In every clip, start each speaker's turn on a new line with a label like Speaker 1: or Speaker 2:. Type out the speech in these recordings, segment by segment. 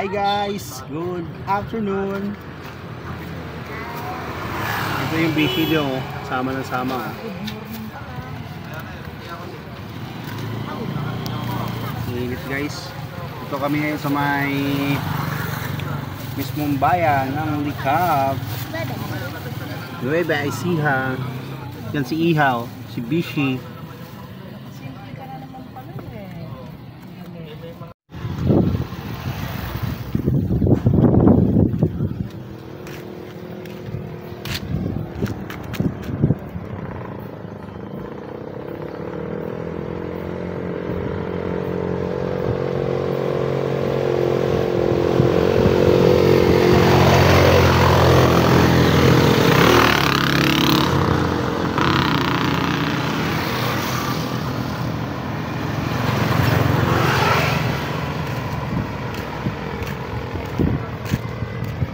Speaker 1: Hi guys, good afternoon. Ito yung video, sama ng sama. Init guys. Ito kami ngayon sa may mismong bayan ng Likab. Nueva Ecija. Yan si Ihaw, si Bishi.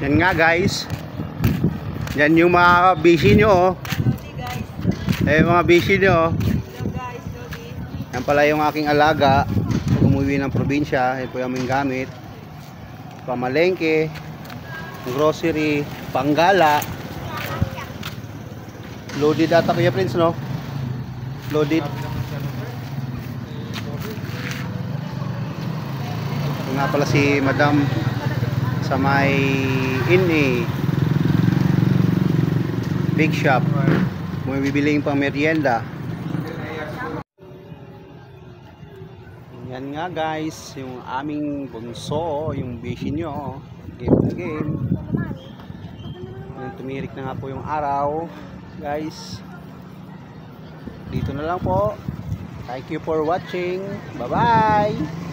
Speaker 1: Yan nga guys. Yan yung mga bishi nyo. Mga bishi nyo. Yan pala yung aking alaga. Pag umuwi ng probinsya, yan po yung aming gamit. Pamalengke, grocery, panggala. Loaded ata Kuya Prince, no? Loaded. Ito nga pala si Madam sa may INE Big Shop. May bibiling pang merienda. Yan nga guys, yung aming bunso, yung bishi nyo. Game na game. Tumirik na nga po yung araw guys. Dito na lang po. Thank you for watching. Bye bye.